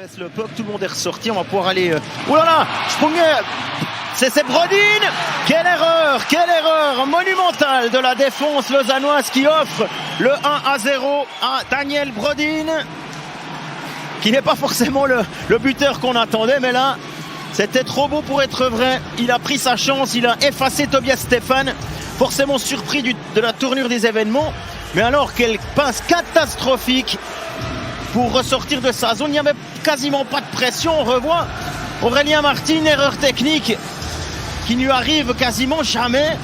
laisse le puck, tout le monde est ressorti, on va pouvoir aller... Oh là là, Sprunger, c'est Brodin. Quelle erreur monumentale de la défense lausannoise qui offre le 1-0 à Daniel Brodin, qui n'est pas forcément le buteur qu'on attendait, mais là, c'était trop beau pour être vrai. Il a pris sa chance, il a effacé Tobias Stefan, forcément surpris de la tournure des événements. Mais alors, quelle passe catastrophique pour ressortir de sa zone. Il n'y avait quasiment pas de pression. On revoit Aurélien Martin, erreur technique qui ne lui arrive quasiment jamais.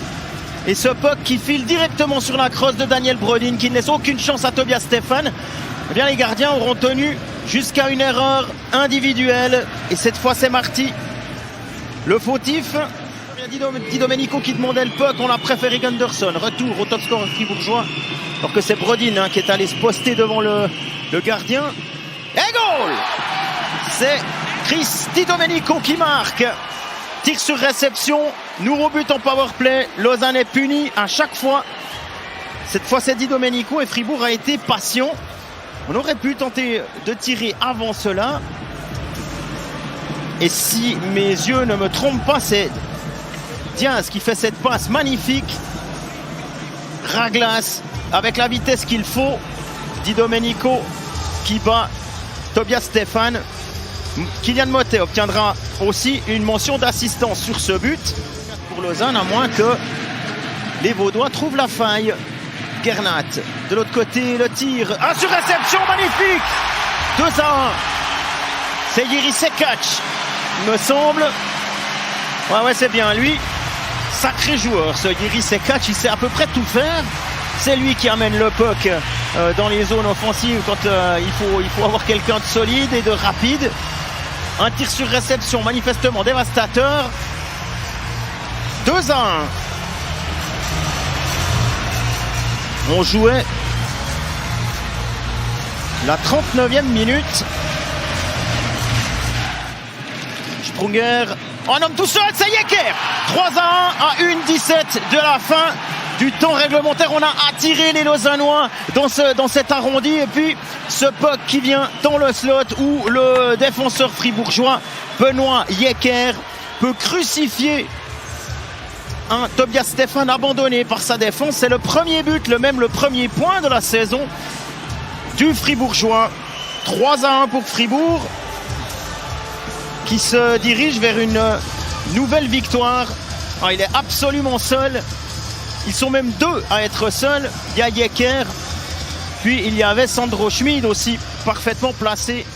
Et ce puck qui file directement sur la crosse de Daniel Brodin, qui ne laisse aucune chance à Tobias Stefan. Eh bien, les gardiens auront tenu jusqu'à une erreur individuelle. Et cette fois, c'est Marty, le fautif. Di Domenico qui demandait le puck, on a préféré Gunderson. Retour au top score fribourgeois, alors que c'est Brodin qui est allé se poster devant le gardien. Et goal! C'est Di Domenico qui marque. Tir sur réception, nouveau but en powerplay. Lausanne est puni à chaque fois. Cette fois, c'est Di Domenico et Fribourg a été patient. On aurait pu tenter de tirer avant cela. Et si mes yeux ne me trompent pas, c'est Diaz qui fait cette passe magnifique. Raglas avec la vitesse qu'il faut. Di Domenico qui bat Tobias Stefan. Kylian Motet obtiendra aussi une mention d'assistance sur ce but. Pour Lausanne, à moins que les Vaudois trouvent la faille. Gernat, de l'autre côté, le tir. Ah, sur réception, magnifique! 2-1. C'est Jiří Sekac, il me semble. Ouais, c'est bien lui. Sacré joueur, ce Jiří Sekac, il sait à peu près tout faire. C'est lui qui amène le puck dans les zones offensives quand il faut avoir quelqu'un de solide et de rapide. Un tir sur réception manifestement dévastateur. 2-1. On jouait la 39e minute. Sprunger en homme tout seul, c'est Yecker. 3-1 à 1:17 de la fin du temps réglementaire. On a attiré les Lausannois dans cet arrondi. Et puis ce puck qui vient dans le slot où le défenseur fribourgeois Benoît Yecker peut crucifier un Tobias Stefan abandonné par sa défense. C'est le premier but, le premier point de la saison du Fribourgeois. 3-1 pour Fribourg, qui se dirige vers une nouvelle victoire. Alors, il est absolument seul. Ils sont même deux à être seuls. Il y a Yecker, puis il y avait Sandro Schmid aussi, parfaitement placé.